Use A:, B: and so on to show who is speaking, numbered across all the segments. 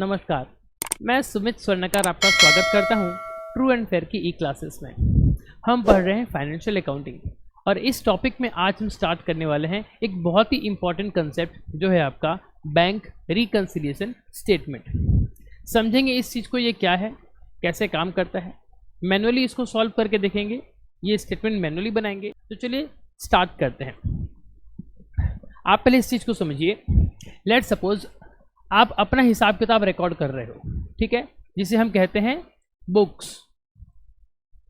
A: नमस्कार, मैं सुमित स्वर्णकार आपका स्वागत करता हूं ट्रू एंड फेयर की ई क्लासेस में। हम पढ़ रहे हैं फाइनेंशियल अकाउंटिंग और इस टॉपिक में आज हम स्टार्ट करने वाले हैं एक बहुत ही इम्पॉर्टेंट कंसेप्ट जो है आपका बैंक रिकंसिलिएशन स्टेटमेंट। समझेंगे इस चीज़ को, ये क्या है, कैसे काम करता है, मैनुअली इसको सॉल्व करके देखेंगे, ये स्टेटमेंट मैनुअली बनाएंगे। तो चलिए स्टार्ट करते हैं। आप पहले इस चीज़ को समझिए। लेट्स सपोज आप अपना हिसाब किताब रिकॉर्ड कर रहे हो, ठीक है, जिसे हम कहते हैं बुक्स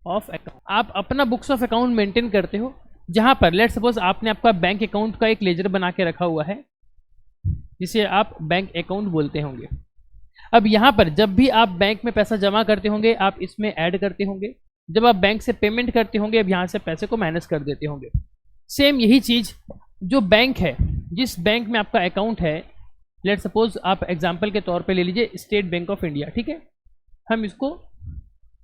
A: ऑफ अकाउंट। आप अपना बुक्स ऑफ अकाउंट मेंटेन करते हो, जहां पर लेट्स सपोज आपने आपका बैंक अकाउंट का एक लेजर बना के रखा हुआ है जिसे आप बैंक अकाउंट बोलते होंगे। अब यहाँ पर जब भी आप बैंक में पैसा जमा करते होंगे आप इसमें ऐड करते होंगे, जब आप बैंक से पेमेंट करते होंगे अब यहाँ से पैसे को माइनस कर देते होंगे। सेम यही चीज़ जो बैंक है, जिस बैंक में आपका अकाउंट है, लेट सपोज आप एग्जाम्पल के तौर पे ले लीजिए स्टेट बैंक ऑफ इंडिया, ठीक है, हम इसको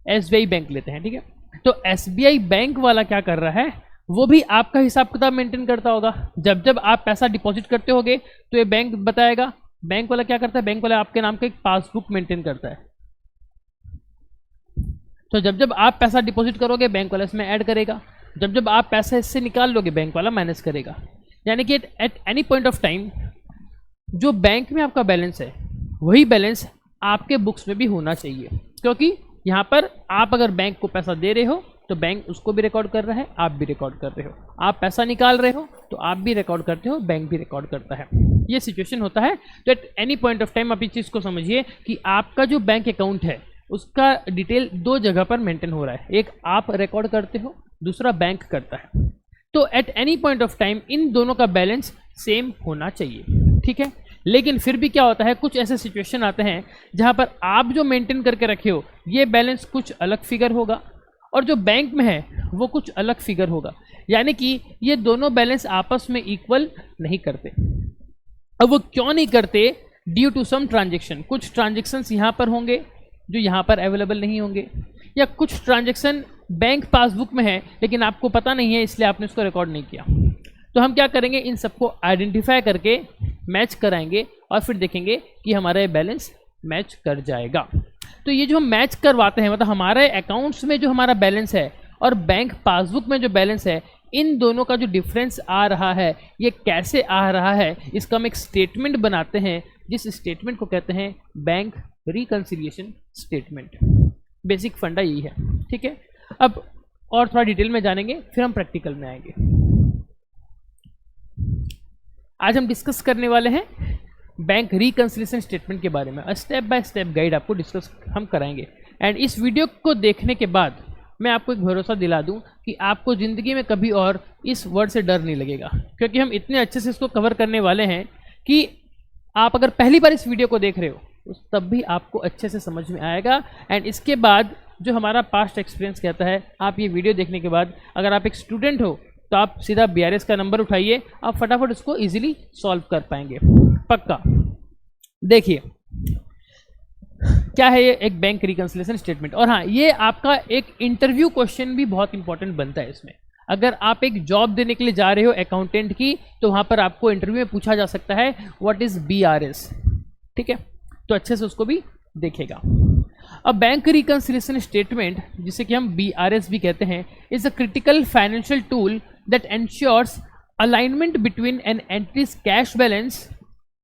A: SBI बैंक लेते हैं, ठीक है। तो SBI बैंक वाला क्या कर रहा है, वो भी आपका हिसाब किताब मेंटेन करता होगा। जब जब आप पैसा डिपॉजिट करते होगे तो ये बैंक बताएगा। बैंक वाला क्या करता है, बैंक वाला आपके नाम का एक पासबुक मेंटेन करता है। तो जब जब आप पैसा डिपॉजिट करोगे बैंक वाला इसमें ऐड करेगा, जब जब आप पैसा इससे निकाल लोगे बैंक वाला माइनस करेगा। यानी कि at any point of time जो बैंक में आपका बैलेंस है वही बैलेंस आपके बुक्स में भी होना चाहिए, क्योंकि यहाँ पर आप अगर बैंक को पैसा दे रहे हो तो बैंक उसको भी रिकॉर्ड कर रहा है, आप भी रिकॉर्ड कर रहे हो। आप पैसा निकाल रहे हो तो आप भी रिकॉर्ड करते हो, बैंक भी रिकॉर्ड करता है। ये सिचुएशन होता है। तो at any point of time आप इस चीज़ को समझिए कि आपका जो बैंक अकाउंट है उसका डिटेल दो जगह पर मेंटेन हो रहा है, एक आप रिकॉर्ड करते हो, दूसरा बैंक करता है। तो at any point of time in दोनों का बैलेंस सेम होना चाहिए, ठीक है। लेकिन फिर भी क्या होता है, कुछ ऐसे सिचुएशन आते हैं जहां पर आप जो मेंटेन करके रखे हो ये बैलेंस कुछ अलग फिगर होगा और जो बैंक में है वो कुछ अलग फिगर होगा। यानी कि ये दोनों बैलेंस आपस में इक्वल नहीं करते। अब वो क्यों नहीं करते, ड्यू टू सम ट्रांजेक्शन। कुछ ट्रांजेक्शन्स यहाँ पर होंगे जो यहाँ पर अवेलेबल नहीं होंगे, या कुछ ट्रांजेक्शन बैंक पासबुक में है लेकिन आपको पता नहीं है इसलिए आपने उसको रिकॉर्ड नहीं किया। तो हम क्या करेंगे, इन सबको आइडेंटिफाई करके मैच कराएंगे और फिर देखेंगे कि हमारा ये बैलेंस मैच कर जाएगा। तो ये जो हम मैच करवाते हैं, मतलब हमारे अकाउंट्स में जो हमारा बैलेंस है और बैंक पासबुक में जो बैलेंस है, इन दोनों का जो डिफरेंस आ रहा है ये कैसे आ रहा है, इसका हम एक स्टेटमेंट बनाते हैं जिस स्टेटमेंट को कहते हैं बैंक रिकंसिलिएशन स्टेटमेंट। बेसिक फंडा यही है, ठीक है। अब और थोड़ा डिटेल में जानेंगे फिर हम प्रैक्टिकल में आएंगे। आज हम डिस्कस करने वाले हैं बैंक रिकंसिलिएशन स्टेटमेंट के बारे में। स्टेप बाय स्टेप गाइड आपको डिस्कस हम कराएंगे। एंड इस वीडियो को देखने के बाद मैं आपको एक भरोसा दिला दूं कि आपको ज़िंदगी में कभी और इस वर्ड से डर नहीं लगेगा, क्योंकि हम इतने अच्छे से इसको कवर करने वाले हैं कि आप अगर पहली बार इस वीडियो को देख रहे हो तो तब भी आपको अच्छे से समझ में आएगा। एंड इसके बाद जो हमारा पास्ट एक्सपीरियंस कहता है, आप ये वीडियो देखने के बाद अगर आप एक स्टूडेंट हो तो आप सीधा BRS का नंबर उठाइए, आप फटाफट इसको इजीली सॉल्व कर पाएंगे, पक्का। देखिए क्या है ये एक बैंक रिकंसिलिएशन स्टेटमेंट। और हाँ, ये आपका एक इंटरव्यू क्वेश्चन भी बहुत इंपॉर्टेंट बनता है इसमें। अगर आप एक जॉब देने के लिए जा रहे हो अकाउंटेंट की, तो वहाँ पर आपको इंटरव्यू में पूछा जा सकता है व्हाट इज़ BRS, ठीक है, तो अच्छे से उसको भी देखेगा। अब बैंक रिकंसिलिएशन स्टेटमेंट, जिसे कि हम BRS भी कहते हैं, is a critical financial tool that ensures alignment between an entities cash balance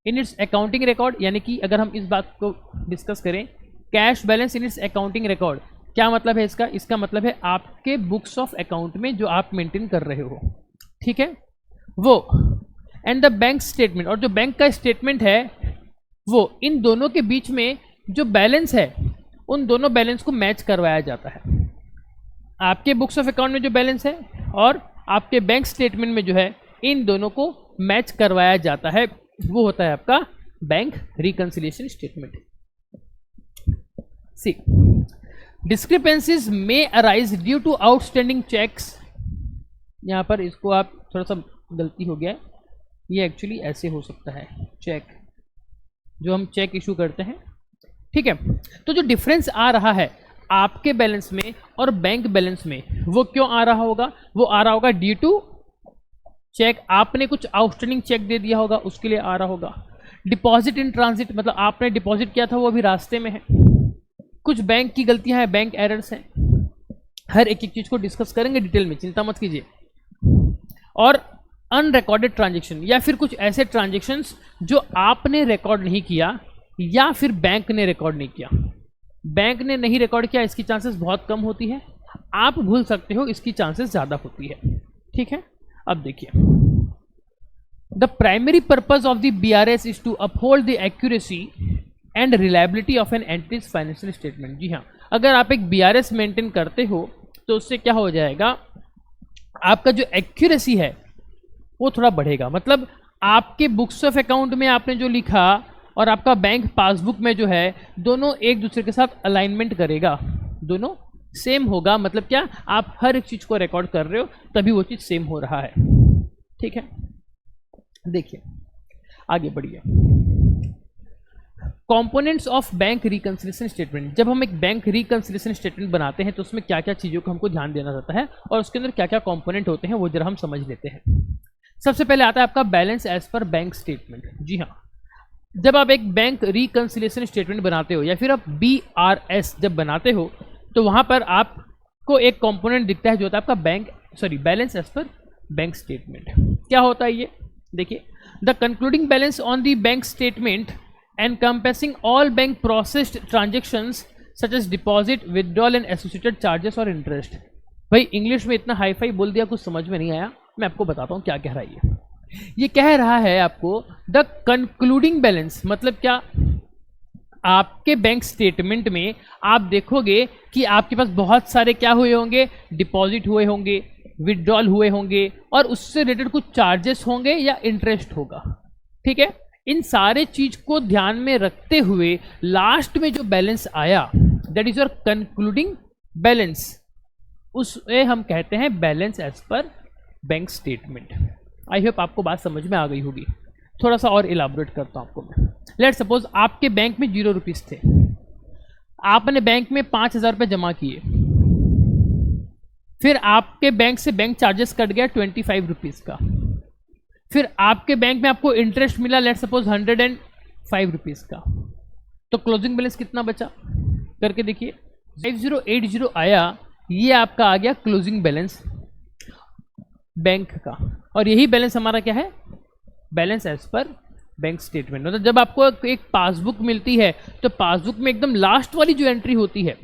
A: in its accounting record. यानी कि अगर हम इस बात को डिस्कस करें, cash balance in its accounting record, क्या मतलब है इसका, इसका मतलब है आपके बुक्स ऑफ अकाउंट में जो आप मेंटेन कर रहे हो, ठीक है, वो। एंड द बैंक स्टेटमेंट, और जो बैंक का स्टेटमेंट है वो इन दोनों के बीच में जो बैलेंस है उन दोनों बैलेंस को मैच करवाया जाता है। आपके बुक्स ऑफ अकाउंट में जो बैलेंस है और आपके बैंक स्टेटमेंट में जो है, इन दोनों को मैच करवाया जाता है, वो होता है आपका bank reconciliation statement. These discrepancies may arise due to outstanding cheques. यहाँ पर इसको आप थोड़ा सा गलती हो गया, ये एक्चुअली ऐसे हो सकता है, चेक, जो हम चेक इशू करते हैं, ठीक है। तो जो डिफरेंस आ रहा है आपके बैलेंस में और बैंक बैलेंस में, वो क्यों आ रहा होगा, वो आ रहा होगा ड्यू टू चेक। आपने कुछ आउटस्टैंडिंग चेक दे दिया होगा, उसके लिए आ रहा होगा। डिपॉजिट इन ट्रांजिट, मतलब आपने डिपॉजिट किया था वो अभी रास्ते में है। कुछ बैंक की गलतियां हैं, बैंक एरर्स हैं, हर एक एक चीज को डिस्कस करेंगे डिटेल में, चिंता मत कीजिए। और अनरिकॉर्डेड ट्रांजेक्शन, या फिर कुछ ऐसे ट्रांजेक्शन्स जो आपने रिकॉर्ड नहीं किया या फिर बैंक ने रिकॉर्ड नहीं किया। बैंक ने नहीं रिकॉर्ड किया, इसकी चांसेस बहुत कम होती है, आप भूल सकते हो, इसकी चांसेस ज़्यादा होती है। ठीक है, अब देखिए, the primary purpose of the BRS is to uphold the accuracy and reliability of an entity's financial statement. जी हाँ, अगर आप एक BRS मेंटेन करते हो तो उससे क्या हो जाएगा, आपका जो एक्यूरेसी है वो थोड़ा बढ़ेगा। मतलब आपके बुक्स ऑफ अकाउंट में आपने जो लिखा और आपका बैंक पासबुक में जो है, दोनों एक दूसरे के साथ अलाइनमेंट करेगा, दोनों सेम होगा। मतलब क्या, आप हर एक चीज को रिकॉर्ड कर रहे हो तभी वो चीज सेम हो रहा है। ठीक है, देखिए आगे बढ़िए। Components of bank reconciliation statement, जब हम एक बैंक रिकंसिलिएशन स्टेटमेंट बनाते हैं तो उसमें क्या क्या चीज़ों को हमको ध्यान देना रहता है और उसके अंदर क्या क्या कंपोनेंट होते हैं वो जरा हम समझ लेते हैं। सबसे पहले आता है आपका balance as per bank statement. जी हाँ, जब आप एक बैंक रिकंसिलिएशन स्टेटमेंट बनाते हो या फिर आप BRS जब बनाते हो तो वहाँ पर आपको एक कंपोनेंट दिखता है जो होता है आपका balance as per bank statement. क्या होता है ये, देखिए, the concluding balance on the bank statement encompassing all bank processed transactions such as deposit, withdrawal and associated charges और interest। भाई इंग्लिश में इतना हाई फाई बोल दिया, कुछ समझ में नहीं आया, मैं आपको बताता हूँ क्या कह रहा है ये कह रहा है आपको द कंक्लूडिंग बैलेंस, मतलब क्या, आपके बैंक स्टेटमेंट में आप देखोगे कि आपके पास बहुत सारे क्या हुए होंगे, डिपॉजिट हुए होंगे, विड्रॉल हुए होंगे और उससे रिलेटेड कुछ चार्जेस होंगे या इंटरेस्ट होगा। ठीक है, इन सारे चीज को ध्यान में रखते हुए लास्ट में जो बैलेंस आया, that is your concluding balance, उसे हम कहते हैं balance as per bank statement. I hope आपको बात समझ में आ गई होगी। थोड़ा सा और इलाबोरेट करता हूं आपको मैं। लेट सपोज आपके बैंक में 0 रुपीज थे, आपने बैंक में 5,000 रुपये जमा किए, फिर आपके बैंक से बैंक चार्जेस कट गया 25 रुपीज का, फिर आपके बैंक में आपको इंटरेस्ट मिला लेट सपोज 105 रुपीज का, तो क्लोजिंग बैलेंस कितना बचा करके देखिए, 5080 आया, ये आपका आ गया क्लोजिंग बैलेंस बैंक का। और यही बैलेंस हमारा क्या है, balance as per bank statement. मतलब जब आपको एक पासबुक मिलती है तो पासबुक में एकदम लास्ट वाली जो एंट्री होती है,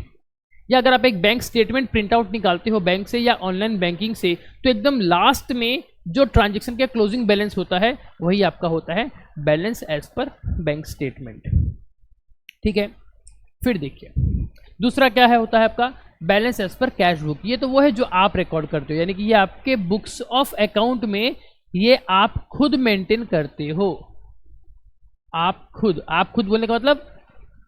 A: या अगर आप एक बैंक स्टेटमेंट प्रिंट आउट निकालते हो बैंक से या ऑनलाइन बैंकिंग से, तो एकदम लास्ट में जो ट्रांजैक्शन का क्लोजिंग बैलेंस होता है वही आपका होता है balance as per bank statement. ठीक है, फिर देखिए दूसरा क्या है, होता है आपका balance as per cash book. ये तो वो है जो आप रिकॉर्ड करते हो, यानी कि ये आपके बुक्स ऑफ अकाउंट में ये आप खुद मेंटेन करते हो। आप खुद बोलने का मतलब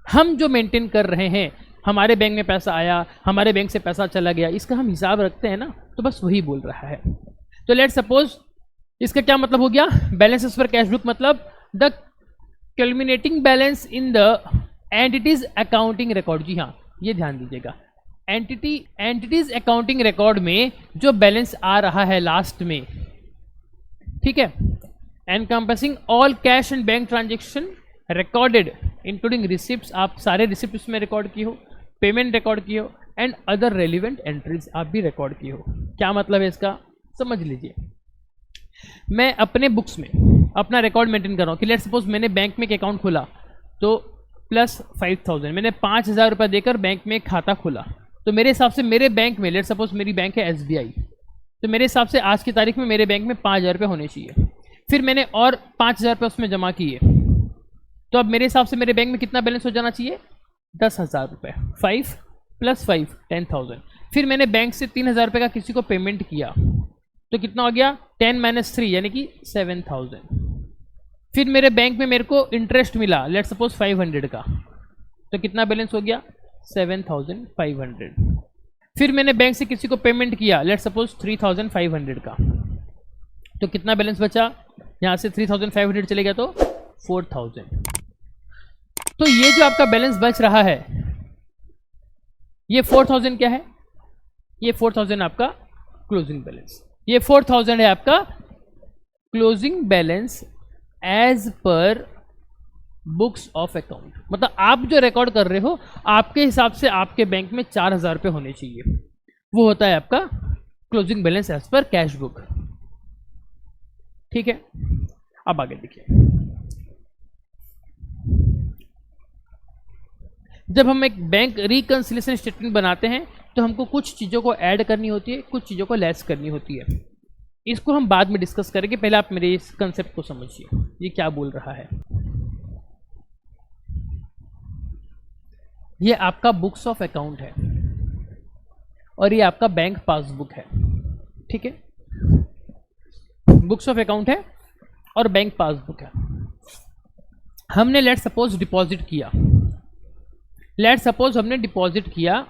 A: हम जो मेंटेन कर रहे हैं, हमारे बैंक में पैसा आया, हमारे बैंक से पैसा चला गया, इसका हम हिसाब रखते हैं ना, तो बस वही बोल रहा है। तो लेट सपोज इसका क्या मतलब हो गया, balance as per cash book मतलब the culminating balance in the entity's accounting record. जी हाँ, ये ध्यान दीजिएगा, एंटिटीज अकाउंटिंग रिकॉर्ड में जो बैलेंस आ रहा है लास्ट में, ठीक है, encompassing all cash and bank transaction recorded including receipt, आप सारे रिसिप्ट उसमें रिकॉर्ड किए हो, पेमेंट रिकॉर्ड किए हो, एंड अदर रेलिवेंट एंट्रीज आप भी रिकॉर्ड किए हो। क्या मतलब है इसका, समझ लीजिए। मैं अपने बुक्स में अपना रिकॉर्ड मेंटेन कर रहा हूँ कि लेट सपोज मैंने बैंक में एक अकाउंट खोला तो प्लस 5000, मैंने 5000 रुपये देकर बैंक में एक खाता खोला, तो मेरे हिसाब से मेरे बैंक में, लेट सपोज मेरी बैंक है SBI, तो मेरे हिसाब से आज की तारीख में मेरे बैंक में 5000 रुपये होने चाहिए। फिर मैंने और 5000 रुपये उसमें जमा किए, तो अब मेरे हिसाब से मेरे बैंक में कितना बैलेंस हो जाना चाहिए, 10,000 रुपये। 5 + 5 10,000। फिर मैंने बैंक से 3,000 रुपये का किसी को पेमेंट किया, तो कितना हो गया 10 - 3 यानी कि 7,000। फिर मेरे बैंक में मेरे को इंटरेस्ट मिला लेट सपोज 500 का, तो कितना बैलेंस हो गया 7,500। फिर मैंने बैंक से किसी को पेमेंट किया लेट सपोज 3,500 का, तो कितना बैलेंस बचा, यहाँ से 3,500 चले गया तो 4,000। तो ये जो आपका बैलेंस बच रहा है, ये 4,000 क्या है, ये 4,000 आपका क्लोजिंग बैलेंस, ये 4,000 है आपका closing balance as per books of account, मतलब आप जो रिकॉर्ड कर रहे हो आपके हिसाब से आपके बैंक में 4,000 रुपये होने चाहिए, वो होता है आपका closing balance as per cash book. ठीक है, अब आगे देखिए, जब हम एक बैंक रिकंसिलिएशन स्टेटमेंट बनाते हैं तो हमको कुछ चीज़ों को ऐड करनी होती है, कुछ चीज़ों को लेस करनी होती है। इसको हम बाद में डिस्कस करेंगे, पहले आप मेरे इस कंसेप्ट को समझिए, ये क्या बोल रहा है। ये आपका बुक्स ऑफ अकाउंट है और ये आपका बैंक पासबुक है। ठीक है, बुक्स ऑफ अकाउंट है और बैंक पासबुक है। हमने लेट सपोज डिपॉजिट किया, लेट सपोज हमने डिपॉजिट किया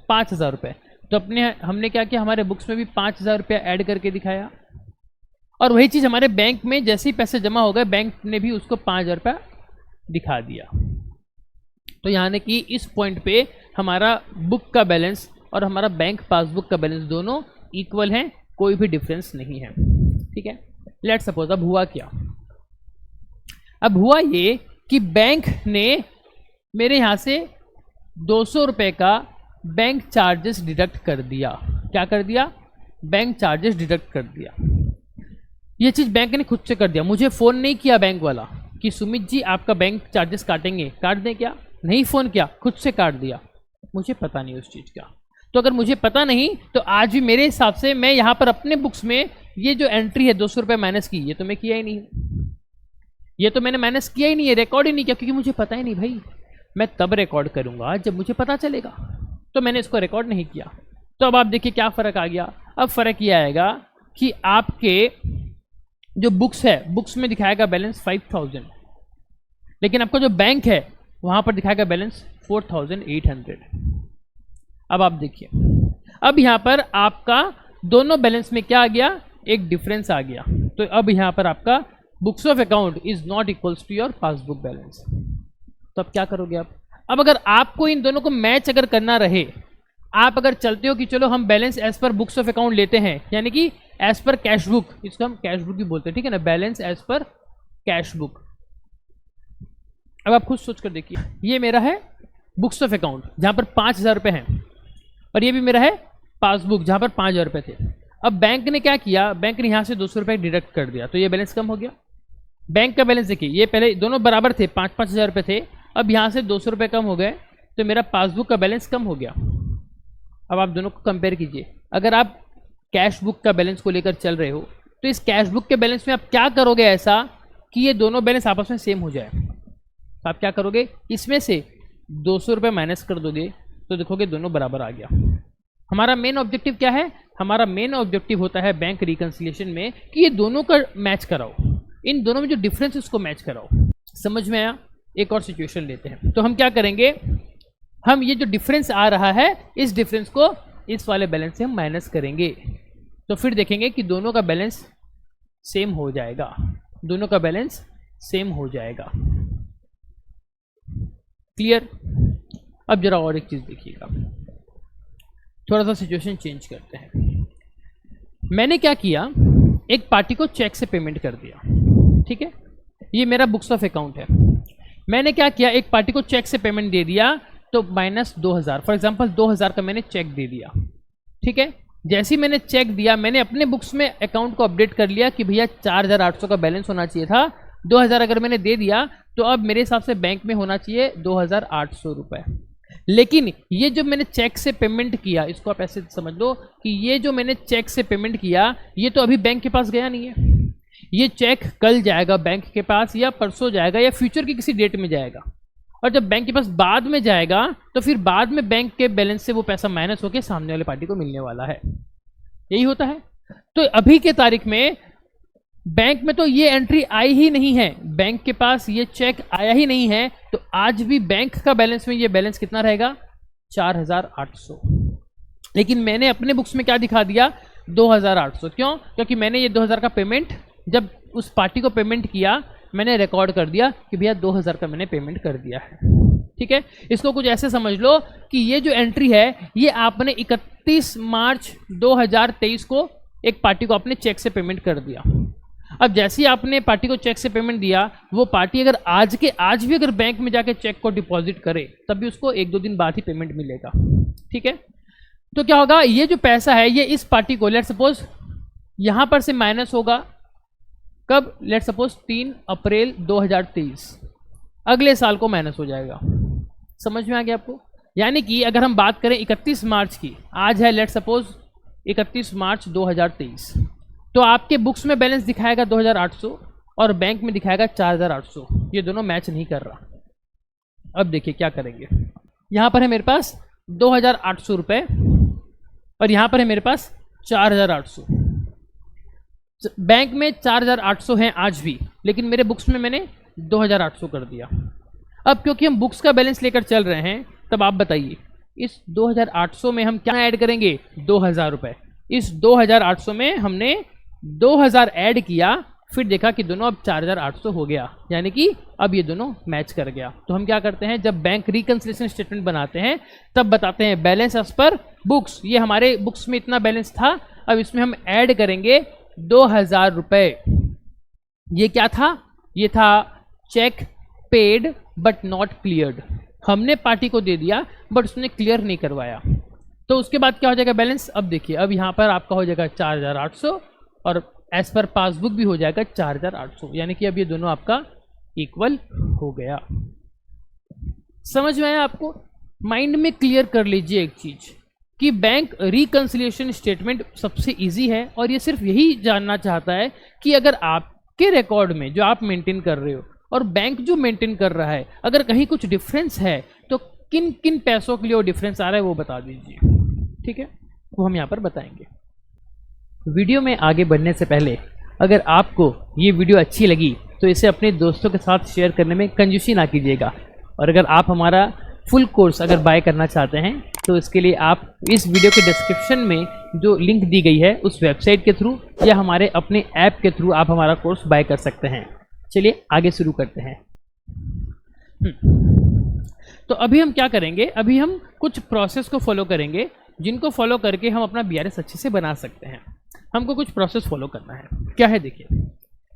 A: 5,000 रुपये, तो हमने क्या किया, हमारे बुक्स में भी 5,000 रुपया ऐड करके दिखाया, और वही चीज़ हमारे बैंक में जैसे ही पैसे जमा हो गए बैंक ने भी उसको 5,000 रुपया दिखा दिया। तो यानी कि इस पॉइंट पे हमारा बुक का बैलेंस और हमारा बैंक पासबुक का बैलेंस दोनों इक्वल हैं, कोई भी डिफरेंस नहीं है। ठीक है, लेट सपोज अब हुआ क्या, अब हुआ ये कि बैंक ने मेरे यहाँ से 200 रुपये का बैंक चार्जेस डिडक्ट कर दिया। क्या कर दिया, बैंक चार्जेस डिडक्ट कर दिया। ये चीज़ बैंक ने खुद से कर दिया, मुझे फ़ोन नहीं किया बैंक वाला कि सुमित जी आपका बैंक चार्जेस काटेंगे, काट दें क्या, नहीं फ़ोन किया, खुद से काट दिया। मुझे पता नहीं उस चीज़ का, तो अगर मुझे पता नहीं तो आज भी मेरे हिसाब से मैं यहाँ पर अपने बुक्स में ये जो एंट्री है 200 रुपये माइनस की, ये तो मैं किया ही नहीं, ये तो मैंने माइनस किया ही नहीं है, रिकॉर्ड ही नहीं किया, क्योंकि मुझे पता ही नहीं भाई, मैं तब रिकॉर्ड करूँगा जब मुझे पता चलेगा, तो मैंने इसको रिकॉर्ड नहीं किया। तो अब आप देखिए क्या फ़र्क आ गया, अब फ़र्क ये आएगा कि आपके जो बुक्स है, बुक्स में दिखाएगा बैलेंस 5,000, लेकिन आपका जो बैंक है वहाँ पर दिखाएगा बैलेंस 4,800। अब आप देखिए, अब यहाँ पर आपका दोनों बैलेंस में क्या आ गया, एक डिफरेंस आ गया। तो अब यहाँ पर आपका books of account is not equals to your passbook balance. तो अब क्या करोगे आप, अब अगर आपको इन दोनों को मैच अगर करना रहे, आप अगर चलते हो कि चलो हम balance as per books of account लेते हैं, यानी कि एज पर कैश बुक, इसको हम कैश बुक भी बोलते हैं, ठीक है ना, balance as per cash book. अब आप खुद सोच कर देखिए, ये मेरा है बुक्स ऑफ अकाउंट जहाँ पर 5,000 रुपये हैं, और ये भी मेरा है पासबुक जहाँ पर 5,000 रुपये थे। अब बैंक ने क्या किया, बैंक ने यहाँ से 200 रुपये डिडक्ट कर दिया, तो ये बैलेंस कम हो गया। बैंक का बैलेंस देखिए, ये पहले दोनों बराबर थे, 5,000 रुपये थे, अब यहाँ से 200 रुपये कम हो गए, तो मेरा पासबुक का बैलेंस कम हो गया। अब आप दोनों को कंपेयर कीजिए, अगर आप कैश बुक का बैलेंस को लेकर चल रहे हो तो इस कैश बुक के बैलेंस में आप क्या करोगे ऐसा कि ये दोनों बैलेंस आपस में सेम हो जाए। तो आप क्या करोगे, इसमें से 200 रुपये माइनस कर दोगे तो देखोगे दोनों बराबर आ गया। हमारा मेन ऑब्जेक्टिव क्या है, हमारा मेन ऑब्जेक्टिव होता है बैंक रिकंसिलिएशन में कि ये दोनों का मैच कराओ, इन दोनों में जो डिफरेंस है उसको मैच कराओ। समझ में आया? एक और सिचुएशन लेते हैं, तो हम क्या करेंगे, हम ये जो डिफरेंस आ रहा है इस डिफरेंस को इस वाले बैलेंस से हम माइनस करेंगे, तो फिर देखेंगे कि दोनों का बैलेंस सेम हो जाएगा, दोनों का बैलेंस सेम हो जाएगा। क्लियर? अब जरा और एक चीज़ देखिएगा, थोड़ा सा सिचुएशन चेंज करते हैं। मैंने क्या किया, एक पार्टी को चेक से पेमेंट कर दिया, ठीक है, ये मेरा बुक्स ऑफ अकाउंट है। मैंने क्या किया, एक पार्टी को चेक से पेमेंट दे दिया, तो माइनस 2,000, फॉर एग्जांपल 2,000 का मैंने चेक दे दिया, ठीक है। जैसे ही मैंने चेक दिया, मैंने अपने बुक्स में अकाउंट को अपडेट कर लिया कि भैया 4,800 का बैलेंस होना चाहिए था, 2,000 अगर मैंने दे दिया तो अब मेरे हिसाब से बैंक में होना चाहिए 2,800 रुपये। लेकिन ये जो मैंने चेक से पेमेंट किया, इसको आप ऐसे समझ लो कि ये जो मैंने चेक से पेमेंट किया ये तो अभी बैंक के पास गया नहीं है, ये चेक कल जाएगा बैंक के पास, या परसों जाएगा, या फ्यूचर की किसी डेट में जाएगा, और जब बैंक के पास बाद में जाएगा तो फिर बाद में बैंक के बैलेंस से वो पैसा माइनस होकर सामने वाले पार्टी को मिलने वाला है। यही होता है। तो अभी के तारीख में बैंक में तो ये एंट्री आई ही नहीं है, बैंक के पास ये चेक आया ही नहीं है, तो आज भी बैंक का बैलेंस में ये बैलेंस कितना रहेगा, 4,800। लेकिन मैंने अपने बुक्स में क्या दिखा दिया, 2,800। क्यों? क्योंकि मैंने ये 2,000 का पेमेंट जब उस पार्टी को पेमेंट किया, मैंने रिकॉर्ड कर दिया कि भैया 2,000 का मैंने पेमेंट कर दिया है, ठीक है। इसको कुछ ऐसे समझ लो कि ये जो एंट्री है ये आपने 31 मार्च 2023 को एक पार्टी को अपने चेक से पेमेंट कर दिया। अब जैसे ही आपने पार्टी को चेक से पेमेंट दिया, वो पार्टी अगर आज भी अगर बैंक में जाके चेक को डिपॉजिट करे तब भी उसको 1-2 दिन बाद ही पेमेंट मिलेगा। ठीक है, तो क्या होगा, ये जो पैसा है ये इस पार्टी को लेट सपोज यहाँ पर से माइनस होगा कब, लेट सपोज 3 अप्रैल 2023, अगले साल को माइनस हो जाएगा। समझ में आ गया आपको? यानी कि अगर हम बात करें 31 मार्च की, आज है लेट सपोज 31 मार्च 2023, तो आपके बुक्स में बैलेंस दिखाएगा 2800 और बैंक में दिखाएगा 4800, ये दोनों मैच नहीं कर रहा। अब देखिए क्या करेंगे, यहाँ पर है मेरे पास 2800 रुपये और यहाँ पर है मेरे पास 4800। बैंक में 4800 हैं आज भी, लेकिन मेरे बुक्स में मैंने 2800 कर दिया। अब क्योंकि हम बुक्स का बैलेंस लेकर चल रहे हैं, तब आप बताइए इस 2800 में हम क्या ऐड करेंगे, 2000 रुपये। इस 2800 में हमने 2000 ऐड किया, फिर देखा कि दोनों अब 4800 हो गया, यानी कि अब ये दोनों मैच कर गया। तो हम क्या करते हैं, जब बैंक रिकंसिलिएशन स्टेटमेंट बनाते हैं तब बताते हैं बैलेंस एज पर बुक्स, ये हमारे बुक्स में इतना बैलेंस था, अब इसमें हम ऐड करेंगे 2000 रुपये। ये क्या था, ये था cheque paid but not cleared. हमने पार्टी को दे दिया बट उसने क्लियर नहीं करवाया, तो उसके बाद क्या हो जाएगा बैलेंस। अब देखिए, अब यहाँ पर आपका हो जाएगा 4800 और एज पर पासबुक भी हो जाएगा 4800, यानी कि अब ये दोनों आपका इक्वल हो गया। समझ में आया आपको? माइंड में क्लियर कर लीजिए एक चीज कि बैंक रिकंसिलिएशन स्टेटमेंट सबसे इजी है, और ये सिर्फ यही जानना चाहता है कि अगर आपके रिकॉर्ड में जो आप मेंटेन कर रहे हो और बैंक जो मेंटेन कर रहा है, अगर कहीं कुछ डिफरेंस है तो किन किन पैसों के लिए वो डिफरेंस आ रहा है वो बता दीजिए। ठीक है, वो हम यहाँ पर बताएंगे। वीडियो में आगे बढ़ने से पहले अगर आपको ये वीडियो अच्छी लगी तो इसे अपने दोस्तों के साथ शेयर करने में कंजूसी ना कीजिएगा, और अगर आप हमारा फुल कोर्स अगर बाय करना चाहते हैं तो इसके लिए आप इस वीडियो के डिस्क्रिप्शन में जो लिंक दी गई है उस वेबसाइट के थ्रू या हमारे अपने ऐप के थ्रू आप हमारा कोर्स बाय कर सकते हैं। चलिए आगे शुरू करते हैं। तो अभी हम क्या करेंगे, अभी हम कुछ प्रोसेस को फॉलो करेंगे जिनको फॉलो करके हम अपना बीआरएस अच्छे से बना सकते हैं। हमको कुछ प्रोसेस फॉलो करना है। क्या है देखिए,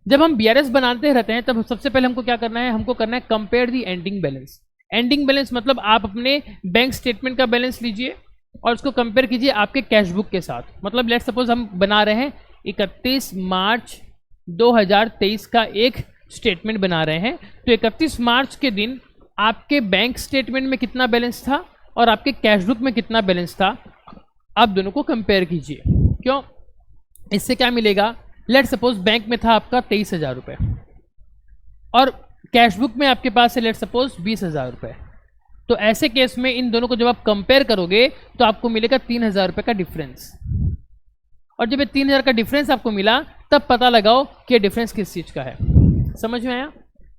A: जब हम बीआरएस बनाते रहते हैं तब सबसे पहले हमको क्या करना है, हमको करना है compare the ending balance. Ending balance मतलब आप अपने बैंक स्टेटमेंट का बैलेंस लीजिए और उसको कंपेयर कीजिए आपके कैश बुक के साथ। मतलब लेट्स सपोज हम बना रहे हैं 31 मार्च 2023 का एक स्टेटमेंट बना रहे हैं, तो 31 मार्च के दिन आपके बैंक स्टेटमेंट में कितना बैलेंस था और आपके कैश बुक में कितना बैलेंस था, आप दोनों को कंपेयर कीजिए। क्यों? इससे क्या मिलेगा, लेट सपोज बैंक में था आपका 23,000 रुपये और कैश बुक में आपके पास है लेट सपोज 20,000 रुपये। तो ऐसे केस में इन दोनों को जब आप कंपेयर करोगे तो आपको मिलेगा 3,000 रुपये का डिफरेंस, और जब ये 3,000 का डिफरेंस आपको मिला तब पता लगाओ कि ये डिफरेंस किस चीज़ का है। समझ में आया?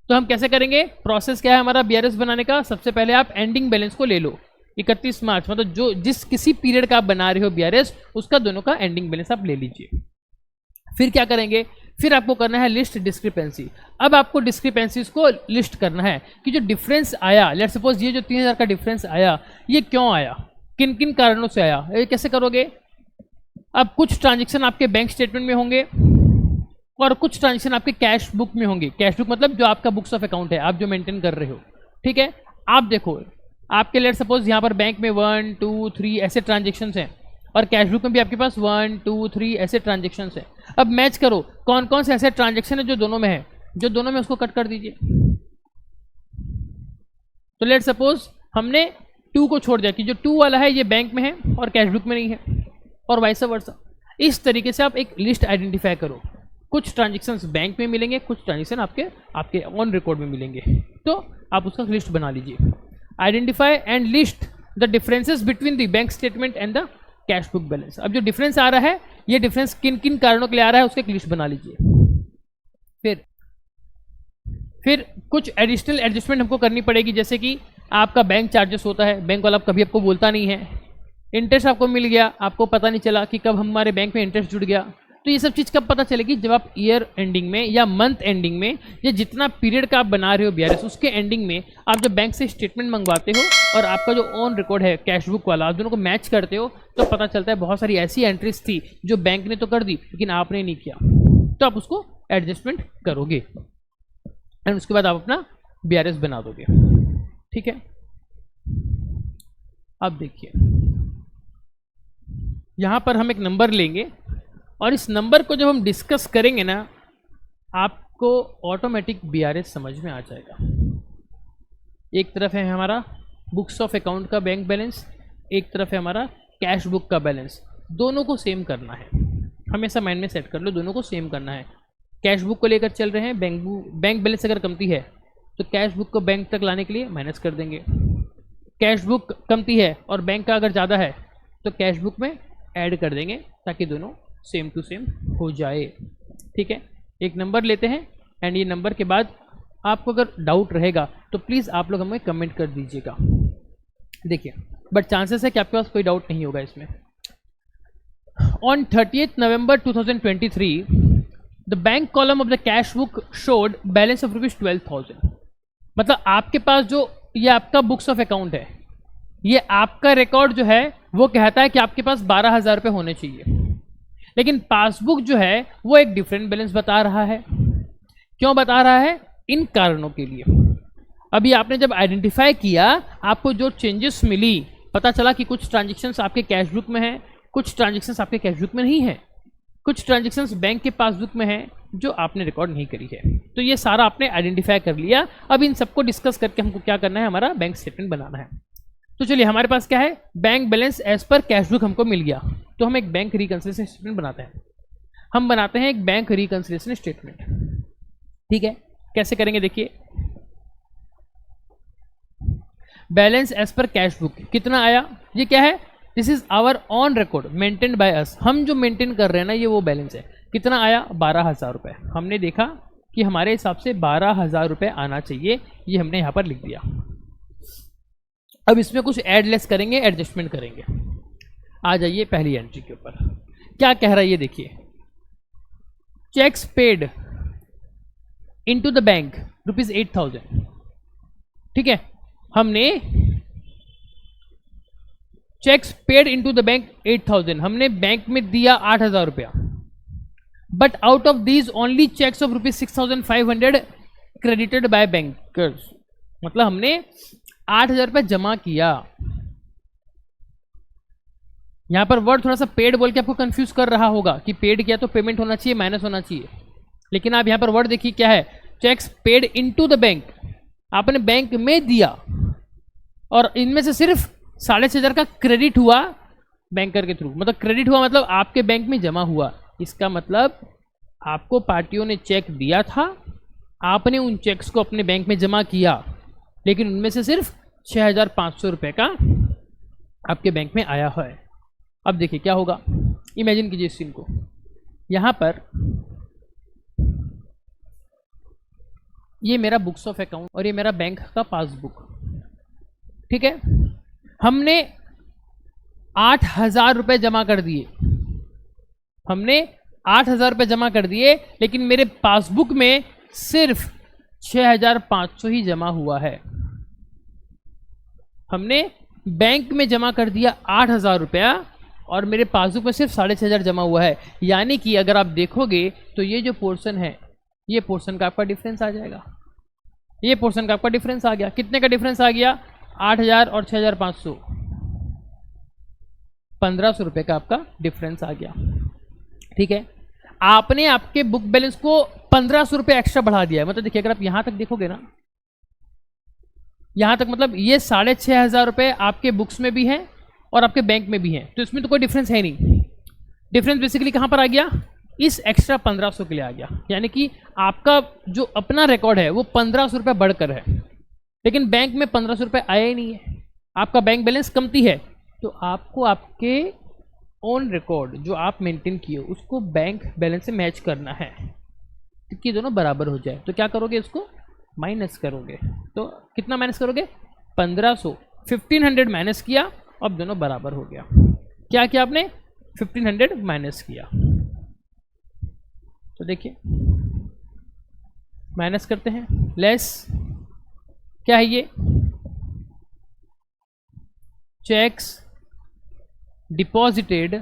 A: तो हम कैसे करेंगे, प्रोसेस क्या है हमारा बीआरएस बनाने का। सबसे पहले आप एंडिंग बैलेंस को ले लो 31 मार्च, मतलब जो जिस किसी पीरियड का आप बना रहे हो बीआरएस, उसका दोनों का एंडिंग बैलेंस आप ले लीजिए। फिर क्या करेंगे, फिर आपको करना है लिस्ट डिस्क्रिपेंसी। अब आपको डिस्क्रिपेंसीज को लिस्ट करना है कि जो डिफरेंस आया, लेट सपोज ये जो 3,000 का डिफरेंस आया ये क्यों आया, किन किन कारणों से आया, ये कैसे करोगे। अब कुछ ट्रांजेक्शन आपके बैंक स्टेटमेंट में होंगे और कुछ ट्रांजेक्शन आपके कैश बुक में होंगे। कैश बुक मतलब जो आपका बुक्स ऑफ अकाउंट है, आप जो मेंटेन कर रहे हो। ठीक है, आप देखो आपके लेट सपोज यहाँ पर बैंक में 1, 2, 3 ऐसे ट्रांजेक्शन्स हैं और कैश बुक में भी आपके पास 1, 2, 3 ऐसे ट्रांजेक्शन्स हैं। अब मैच करो कौन कौन से ऐसे ट्रांजेक्शन है जो दोनों में है, जो दोनों में उसको कट कर दीजिए। तो लेट सपोज हमने 2 को छोड़ दिया कि जो 2 वाला है ये बैंक में है और कैश बुक में नहीं है, और वाइस वर्सा। इस तरीके से आप एक लिस्ट आइडेंटिफाई करो। कुछ ट्रांजेक्शन्स बैंक में मिलेंगे, कुछ ट्रांजेक्शन आपके ऑन रिकॉर्ड में मिलेंगे, तो आप उसका लिस्ट बना लीजिए। Identify and list the differences between the bank statement and the cash book balance. अब जो डिफरेंस आ रहा है ये डिफरेंस किन किन कारणों के लिए आ रहा है उसका एक लिस्ट बना लीजिए। फिर कुछ एडिशनल एडजस्टमेंट हमको करनी पड़ेगी, जैसे कि आपका बैंक चार्जेस होता है, बैंक वाला कभी आपको बोलता नहीं है। इंटरेस्ट आपको मिल गया, आपको पता नहीं चला कि कब हमारे बैंक में इंटरेस्ट जुड़ गया। तो ये सब चीज़ कब पता चलेगी, जब आप ईयर एंडिंग में या मंथ एंडिंग में या जितना पीरियड का आप बना रहे हो बीआरएस उसके एंडिंग में आप जब बैंक से स्टेटमेंट मंगवाते हो और आपका जो ऑन रिकॉर्ड है कैश बुक वाला, आप दोनों को मैच करते हो तो पता चलता है बहुत सारी ऐसी एंट्रीज थी जो बैंक ने तो कर दी लेकिन आपने नहीं किया, तो आप उसको एडजस्टमेंट करोगे एंड उसके बाद आप अपना BRS बना दोगे। ठीक है, अब देखिए यहां पर हम एक नंबर लेंगे और इस नंबर को जब हम डिस्कस करेंगे ना, आपको ऑटोमेटिक BRS समझ में आ जाएगा। एक तरफ है हमारा बुक्स ऑफ अकाउंट का बैंक बैलेंस, एक तरफ है हमारा कैश बुक का बैलेंस। दोनों को सेम करना है, हमेशा माइंड में सेट कर लो, दोनों को सेम करना है। कैश बुक को लेकर चल रहे हैं, बैंक बैलेंस अगर कमती है तो कैश बुक को बैंक तक लाने के लिए माइनस कर देंगे। कैश बुक कमती है और बैंक का अगर ज़्यादा है तो कैश बुक में ऐड कर देंगे ताकि दोनों सेम टू सेम हो जाए। ठीक है, एक नंबर लेते हैं एंड ये नंबर के बाद आपको अगर डाउट रहेगा तो प्लीज़ आप लोग हमें कमेंट कर दीजिएगा। देखिए, बट चांसेस है कि आपके पास कोई डाउट नहीं होगा इसमें। On 30th November 2023 the bank column of the cash book showed balance of ₹12,000। मतलब आपके पास जो ये आपका बुक्स ऑफ अकाउंट है, ये आपका रिकॉर्ड जो है वो कहता है कि आपके पास 12,000 रुपये होने चाहिए, लेकिन पासबुक जो है वो एक डिफरेंट बैलेंस बता रहा है। क्यों बता रहा है? इन कारणों के लिए। अभी आपने जब आइडेंटिफाई किया, आपको जो चेंजेस मिली, पता चला कि कुछ ट्रांजेक्शन्स आपके कैश बुक में हैं, कुछ ट्रांजेक्शन्स आपके कैश बुक में नहीं है, कुछ ट्रांजेक्शन्स बैंक के पासबुक में हैं जो आपने रिकॉर्ड नहीं करी है। तो ये सारा आपने आइडेंटिफाई कर लिया। अब इन सबको डिस्कस करके हमको क्या करना है, हमारा बैंक स्टेटमेंट बनाना है। तो चलिए, हमारे पास क्या है, bank balance as per cash book हमको मिल गया, तो हम एक बैंक रिकंसिलिएशन स्टेटमेंट बनाते हैं। हम बनाते हैं एक बैंक रिकंसिलिएशन स्टेटमेंट। ठीक है, कैसे करेंगे देखिए। Balance as per cash book कितना आया, ये क्या है, this is our on record maintain by us. हम जो मेंटेन कर रहे हैं ना, ये वो बैलेंस है। कितना आया, 12,000 रुपये। हमने देखा कि हमारे हिसाब से 12,000 रुपये आना चाहिए, ये हमने यहाँ पर लिख दिया। अब इसमें कुछ ऐड लेस करेंगे, एडजस्टमेंट करेंगे। आ जाइए पहली एंट्री के ऊपर, क्या कह रहा है ये देखिए। Cheques paid into the bank ₹8,000। ठीक है, हमने cheques paid into the bank 8,000, हमने बैंक में दिया 8,000 रुपया। But out of these only cheques of ₹6,500 credited by bankers. मतलब हमने 8,000 रुपये जमा किया। यहां पर वर्ड थोड़ा सा पेड बोल के आपको कंफ्यूज कर रहा होगा कि पेड किया तो पेमेंट होना चाहिए, माइनस होना चाहिए, लेकिन आप यहां पर वर्ड देखिए क्या है, checks paid into the bank. आपने बैंक में दिया और इनमें से सिर्फ 6,500 का क्रेडिट हुआ बैंकर के थ्रू। मतलब क्रेडिट हुआ मतलब आपके बैंक में जमा हुआ। इसका मतलब आपको पार्टियों ने चेक दिया था, आपने उन चेक्स को अपने बैंक में जमा किया, लेकिन उनमें से सिर्फ 6,500 रुपये का आपके बैंक में आया है। अब देखिए क्या होगा, इमेजिन कीजिए इस सीन को। यहाँ पर ये मेरा बुक्स ऑफ अकाउंट और ये मेरा बैंक का पासबुक। ठीक है, हमने 8,000 रुपये जमा कर दिए, हमने 8,000 रुपये जमा कर दिए, लेकिन मेरे पासबुक में सिर्फ 6,500 ही जमा हुआ है। हमने बैंक में जमा कर दिया 8,000 रुपया और मेरे पासबुक में सिर्फ 6,500 जमा हुआ है। यानी कि अगर आप देखोगे तो ये जो पोर्शन है, ये पोर्शन का आपका डिफरेंस आ जाएगा। ये पोर्शन का आपका डिफरेंस आ गया। कितने का डिफरेंस आ गया, 8,000 और 6,500, 1,500 रुपये का आपका डिफरेंस आ गया। ठीक है, आपने आपके बुक बैलेंस को 1,500 रुपये एक्स्ट्रा बढ़ा दिया है। मतलब देखिए, अगर आप यहां तक देखोगे ना, यहां तक मतलब ये 6,500 रुपये आपके बुक्स में भी हैं और आपके बैंक में भी हैं, तो इसमें तो कोई डिफरेंस है नहीं। डिफरेंस बेसिकली कहां पर आ गया, इस एक्स्ट्रा 1,500 के लिए आ गया। यानी कि आपका जो अपना रिकॉर्ड है वो 1,500 रुपये बढ़कर है, लेकिन बैंक में 1,500 रुपये आया ही नहीं है। आपका बैंक बैलेंस कमती है, तो आपको आपके ऑन रिकॉर्ड जो आप मेंटेन किए उसको बैंक बैलेंस से मैच करना है कि दोनों बराबर हो जाए। तो क्या करोगे, इसको माइनस करोगे। तो कितना माइनस करोगे, 1,500, 1,500 माइनस किया, अब दोनों बराबर हो गया। क्या किया आपने, 1,500 माइनस किया। तो देखिए माइनस करते हैं, लेस क्या है ये, checks deposited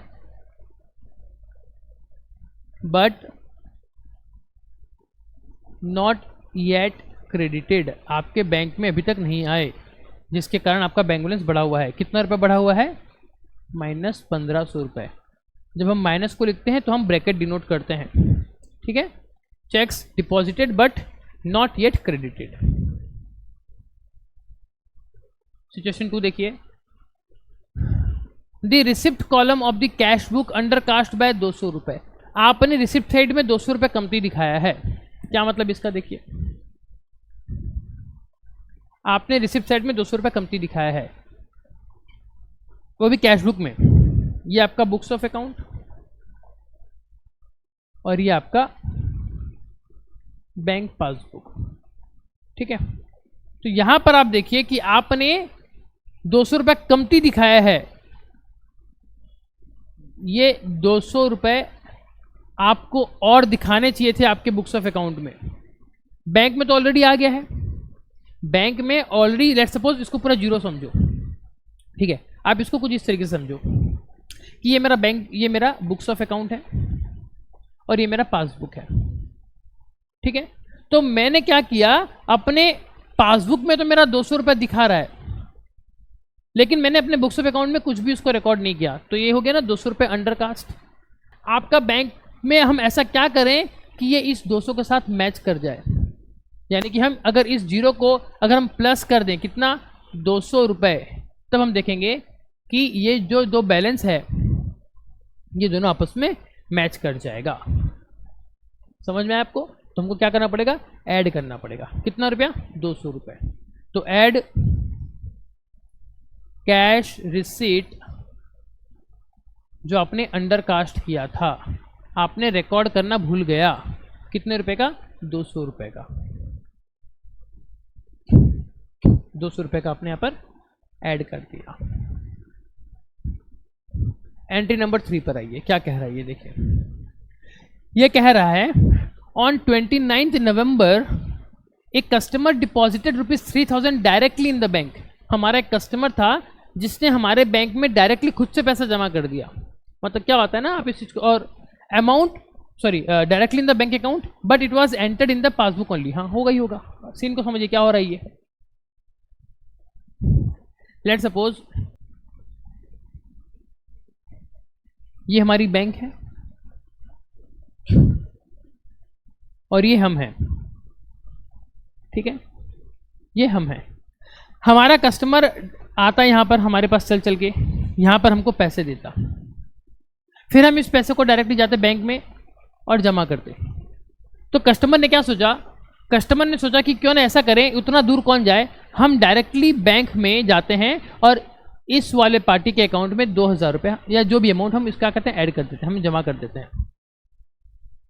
A: but not yet credited, आपके बैंक में अभी तक नहीं आए, जिसके कारण आपका बैंक बैलेंस बढ़ा हुआ है। कितना रुपये बढ़ा हुआ है? -1500 रुपये। जब हम माइनस को लिखते हैं तो हम ब्रैकेट डिनोट करते हैं, ठीक है। Cheques deposited but not yet credited. Situation 2 देखिए, the receipt column of the cash book undercast by 200 रुपये। आपने रिसिप्ट साइड में 200 रुपये कमती दिखाया है। क्या मतलब इसका? देखिए, आपने रिसिप्ट साइड में 200 रुपये कमती दिखाया है, वो भी कैश बुक में। ये आपका बुक्स ऑफ अकाउंट और ये आपका बैंक पासबुक, ठीक है। तो यहां पर आप देखिए कि आपने 200 रुपये कमती दिखाया है। ये 200 रुपये आपको और दिखाने चाहिए थे आपके बुक्स ऑफ अकाउंट में। बैंक में तो ऑलरेडी आ गया है, बैंक में ऑलरेडी, लेट्स सपोज इसको पूरा जीरो समझो, ठीक है। आप इसको कुछ इस तरीके से समझो कि ये मेरा बैंक, ये मेरा बुक्स ऑफ अकाउंट है और ये मेरा पासबुक है, ठीक है। तो मैंने क्या किया, अपने पासबुक में तो मेरा 200 रुपये दिखा रहा है, लेकिन मैंने अपने बुक्स ऑफ अकाउंट में कुछ भी उसको रिकॉर्ड नहीं किया, तो ये हो गया ना 200 रुपये अंडर कास्ट। आपका बैंक में हम ऐसा क्या करें कि ये इस 200 के साथ मैच कर जाए, यानी कि हम अगर इस जीरो को अगर हम प्लस कर दें, कितना? 200 रुपये, तब हम देखेंगे कि ये जो दो बैलेंस है ये दोनों आपस में मैच कर जाएगा। समझ में आया आपको? तो हमको क्या करना पड़ेगा? ऐड करना पड़ेगा। कितना रुपया? 200 रुपये। तो ऐड कैश रिसीट जो आपने अंडर कास्ट किया था, आपने रिकॉर्ड करना भूल गया, कितने रुपए का? 200 रुपये का। 200 रुपये का आपने यहाँ पर ऐड कर दिया। एंट्री नंबर 3 पर आइए, क्या कह रहा है ये देखिए। ये कह रहा है ऑन 29 नवंबर एक customer deposited ₹3000 directly in the bank. हमारा एक कस्टमर था जिसने हमारे बैंक में डायरेक्टली खुद से पैसा जमा कर दिया। मतलब क्या होता है ना, आप इस चीज को, और amount directly in the bank account but it was entered in the passbook only. हाँ, होगा ही होगा। सीन को समझिए क्या हो रहा है ये। लेट्स सपोज ये हमारी बैंक है और ये हम हैं, ठीक है। ये हम हैं, हमारा कस्टमर आता यहां पर हमारे पास चल चल के यहां पर हमको पैसे देता, फिर हम इस पैसे को डायरेक्टली जाते बैंक में और जमा करते। तो कस्टमर ने क्या सोचा? कस्टमर ने सोचा कि क्यों ना ऐसा करें, उतना दूर कौन जाए, हम डायरेक्टली बैंक में जाते हैं और इस वाले पार्टी के अकाउंट में 2000 रुपये या जो भी अमाउंट हम इसका कहते हैं ऐड कर देते हैं, हम जमा कर देते हैं।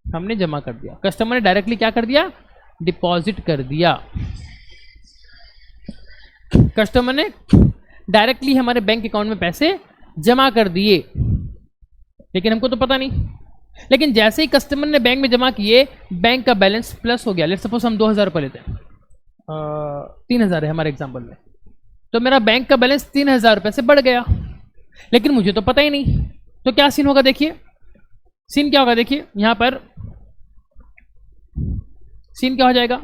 A: हमने जमा कर दिया, कस्टमर ने डायरेक्टली क्या कर दिया? डिपॉजिट कर दिया। कस्टमर ने डायरेक्टली हमारे बैंक अकाउंट में पैसे जमा कर दिए, लेकिन हमको तो पता नहीं। लेकिन जैसे ही कस्टमर ने बैंक में जमा किए, बैंक का बैलेंस प्लस हो गया। लेट्स सपोज हम 2000 रुपये लेते हैं, 3000 है हमारे एग्जाम्पल में, तो मेरा बैंक का बैलेंस 3000 रुपये से बढ़ गया, लेकिन मुझे तो पता ही नहीं। तो क्या सीन होगा? देखिए सीन क्या होगा, देखिए यहां पर सीन क्या हो जाएगा।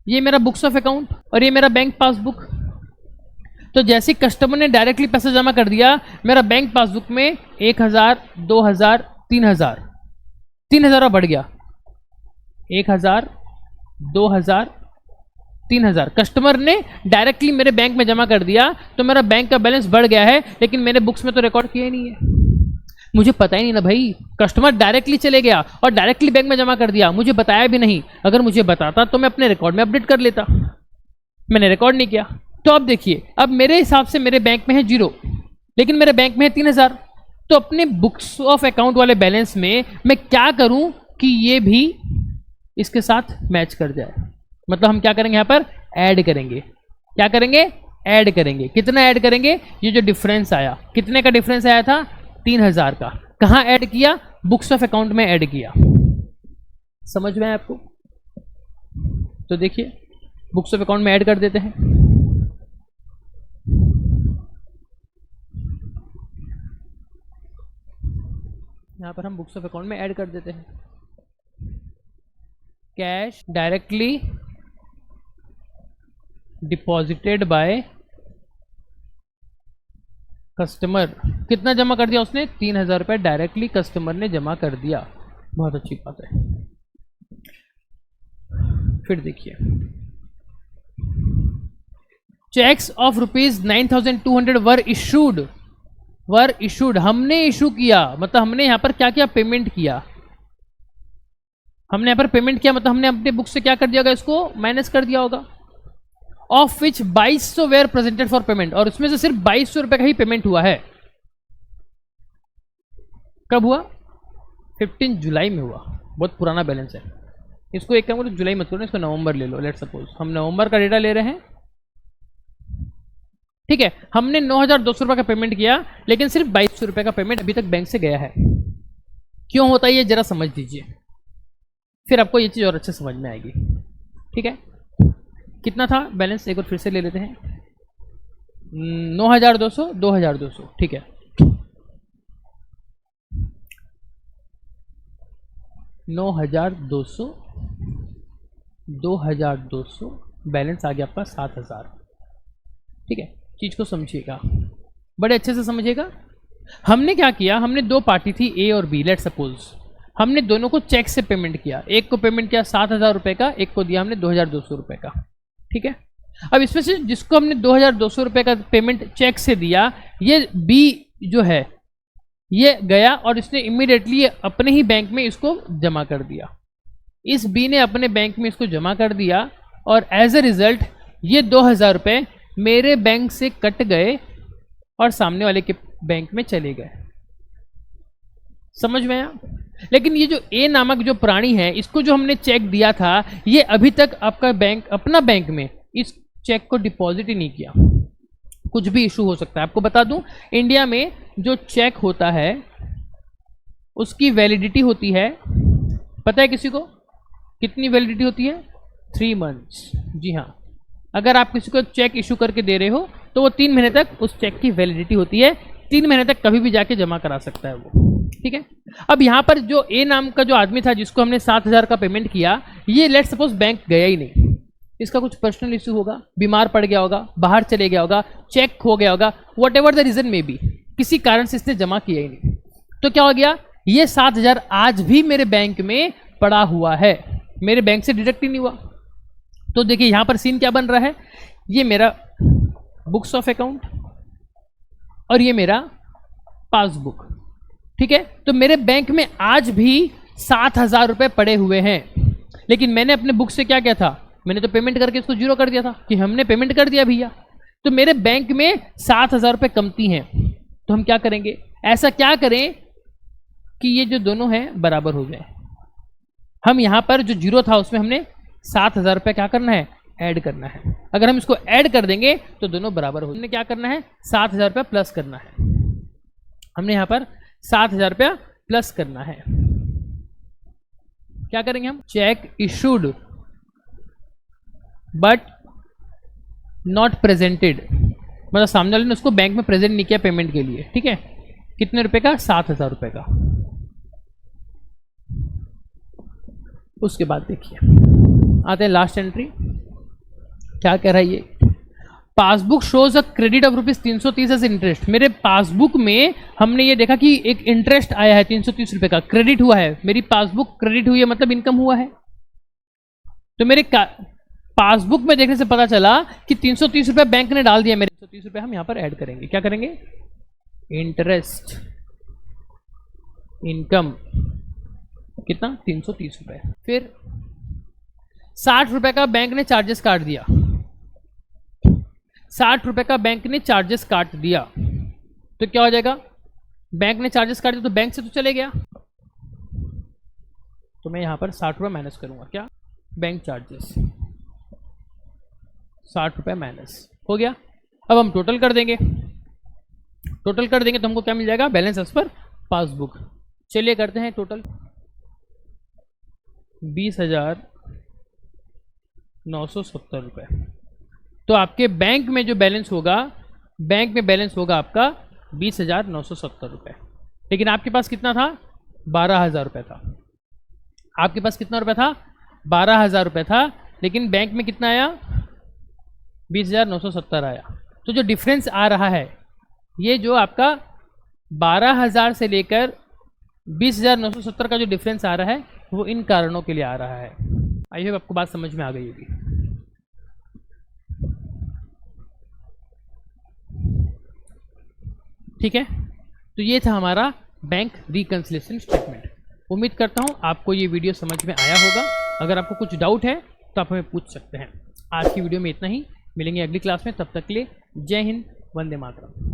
A: ये मेरा बुक्स ऑफ अकाउंट और ये मेरा बैंक पासबुक। तो जैसे कस्टमर ने डायरेक्टली पैसा जमा कर दिया, मेरा बैंक पासबुक में 1000, 2000, 3000, 3000 बढ़ गया। 1000, 2000, 3000 कस्टमर ने डायरेक्टली मेरे बैंक में जमा कर दिया, तो मेरा बैंक का बैलेंस बढ़ गया है, लेकिन मेरे बुक्स में तो रिकॉर्ड किया ही नहीं है। मुझे पता ही नहीं ना भाई, कस्टमर डायरेक्टली चले गया और डायरेक्टली बैंक में जमा कर दिया, मुझे बताया भी नहीं। अगर मुझे बताता तो मैं अपने रिकॉर्ड में अपडेट कर लेता, मैंने रिकॉर्ड नहीं किया। तो अब देखिए, अब मेरे हिसाब से मेरे बैंक में है 0, लेकिन मेरे बैंक में है 3000। तो अपने बुक्स ऑफ अकाउंट वाले बैलेंस में मैं क्या करूं कि ये भी इसके साथ मैच कर जाए। मतलब हम क्या करेंगे, यहां पर ऐड करेंगे। क्या करेंगे? ऐड करेंगे। कितना ऐड करेंगे? ये जो डिफरेंस आया, कितने का डिफरेंस आया था? 3000 का। कहां ऐड किया? बुक्स ऑफ अकाउंट में ऐड किया। समझ में आया आपको? तो देखिए बुक्स ऑफ अकाउंट में ऐड कर देते हैं। यहां पर हम बुक्स ऑफ अकाउंट में ऐड कर देते हैं। Cash directly deposited by customer. कितना जमा कर दिया उसने? 3,000 रुपये डायरेक्टली कस्टमर ने जमा कर दिया। बहुत अच्छी बात है। फिर देखिए, चेक्स ऑफ ₹9,200 वर इशूड, हमने इशू किया, मतलब हमने यहां पर क्या किया? पेमेंट किया। हमने यहां पर पेमेंट किया मतलब हमने अपने बुक से क्या कर दिया होगा? इसको माइनस कर दिया होगा। Of which 2200 were presented for payment, और उसमें से सिर्फ 2200 रुपए का ही पेमेंट हुआ है। कब हुआ? 15 जुलाई में हुआ। बहुत पुराना बैलेंस है। इसको एक काम करो, जुलाई मत करो, इसको नवंबर ले लो। लेट सपोज हम नवंबर का डेटा ले रहे हैं, ठीक है। हमने 9,200 रुपए का पेमेंट किया, लेकिन सिर्फ 2200 रुपए का पेमेंट अभी तक बैंक से गया है। क्यों होता है ये जरा समझ लीजिए, फिर आपको ये चीज और अच्छे समझ में आएगी, ठीक है। कितना था बैलेंस? एक बार फिर से ले लेते हैं। 9,200, 2,200, ठीक है। 9,200, 2,200, बैलेंस आ गया आपका 7,000, ठीक है। चीज को समझिएगा, बड़े अच्छे से समझिएगा। हमने क्या किया? हमने दो पार्टी थी, ए और बी। लेट सपोज हमने दोनों को चेक से पेमेंट किया। एक को पेमेंट किया 7,000 रुपए का, एक को दिया हमने 2,200 रुपए का, ठीक है। अब इसमें से जिसको हमने 2,200 रुपए का पेमेंट चेक से दिया, ये बी जो है ये गया और इसने इमीडिएटली अपने ही बैंक में इसको जमा कर दिया। इस बी ने अपने बैंक में इसको जमा कर दिया और एज ए रिजल्ट ये 2,000 रुपये मेरे बैंक से कट गए और सामने वाले के बैंक में चले गए। समझ में आया? लेकिन ये जो ए नामक जो प्राणी है, इसको जो हमने चेक दिया था, ये अभी तक आपका बैंक, अपना बैंक में इस चेक को डिपॉजिट ही नहीं किया। कुछ भी इशू हो सकता है। आपको बता दूं, इंडिया में जो चेक होता है उसकी वैलिडिटी होती है, पता है किसी को कितनी वैलिडिटी होती है? 3 मंथ्स। जी हाँ, अगर आप किसी को चेक इशू करके दे रहे हो तो वो 3 महीने तक उस चेक की वैलिडिटी होती है। 3 महीने तक कभी भी जाके जमा करा सकता है वो, ठीक है। अब यहाँ पर जो ए नाम का जो आदमी था जिसको हमने 7,000 का पेमेंट किया, ये लेट सपोज बैंक गया ही नहीं। इसका कुछ पर्सनल इशू होगा, बीमार पड़ गया होगा, बाहर चले गया होगा, चेक खो गया होगा, वट एवर द रीजन में बी, किसी कारण से इसने जमा किया ही नहीं। तो क्या हो गया? ये 7,000 आज भी मेरे बैंक में पड़ा हुआ है, मेरे बैंक से डिडक्ट ही नहीं हुआ। तो देखिए यहां पर सीन क्या बन रहा है, ये मेरा बुक्स ऑफ अकाउंट और ये मेरा पासबुक, ठीक है। तो मेरे बैंक में आज भी 7,000 रुपए पड़े हुए हैं, लेकिन मैंने अपने बुक से क्या किया था? मैंने तो पेमेंट करके इसको जीरो कर दिया था कि हमने पेमेंट कर दिया भैया। तो मेरे बैंक में 7,000 रुपए कमती हैं। तो हम क्या करेंगे? ऐसा क्या करें कि ये जो दोनों हैं बराबर हो जाए। हम यहां पर जो जीरो था उसमें हमने 7,000 रुपये क्या करना है? ऐड करना है। अगर हम इसको ऐड कर देंगे तो दोनों बराबर हो। हमने क्या करना है? 7,000 रुपया प्लस करना है। हमने यहां पर 7,000 रुपया प्लस करना है। क्या करेंगे हम? Check issued but not presented, मतलब सामने वाले ने उसको बैंक में प्रेजेंट नहीं किया पेमेंट के लिए, ठीक है। कितने रुपए का? 7,000 रुपये का। उसके बाद देखिए आते हैं लास्ट एंट्री। क्या कह रहा है ये? Passbook shows a credit of ₹330 as interest. मेरे पासबुक में हमने ये देखा कि एक इंटरेस्ट आया है 330 रुपए का, क्रेडिट हुआ है। मेरी पासबुक क्रेडिट हुई है मतलब इनकम हुआ है। तो मेरे पासबुक में देखने से पता चला कि 330 रुपए बैंक ने डाल दिया। मेरे 330 रुपए हम यहां पर ऐड करेंगे। क्या करेंगे? इंटरेस्ट इनकम कितना? 330 रुपए। फिर 60 रुपए का बैंक ने चार्जेस काट दिया। 60 रुपए का बैंक ने चार्जेस काट दिया तो क्या हो जाएगा? बैंक ने चार्जेस काट दिया तो बैंक से तो चले गया, तो मैं यहां पर 60 रुपए माइनस करूंगा। क्या? बैंक चार्जेस 60 रुपए माइनस हो गया। अब हम टोटल कर देंगे। टोटल कर देंगे तो हमको क्या मिल जाएगा? Balance as per passbook. चलिए करते हैं टोटल। 20,970 रुपये। तो आपके बैंक में जो बैलेंस होगा, बैंक में बैलेंस होगा आपका 20,970 रुपये। लेकिन आपके पास कितना था? 12,000 रुपये था। आपके पास कितना रुपया था? 12,000 रुपये था, लेकिन बैंक में कितना आया? 20,970 आया। तो जो डिफरेंस आ रहा है, ये जो आपका 12,000 से लेकर 20,970 का जो डिफरेंस आ रहा है, वो इन कारणों के लिए आ रहा है। आई होप आपको बात समझ में आ गई होगी। ठीक है, तो ये था हमारा बैंक रिकंसिलिएशन स्टेटमेंट। उम्मीद करता हूँ आपको ये वीडियो समझ में आया होगा। अगर आपको कुछ डाउट है तो आप हमें पूछ सकते हैं। आज की वीडियो में इतना ही, मिलेंगे अगली क्लास में। तब तक के लिए जय हिंद, वंदे मातरम।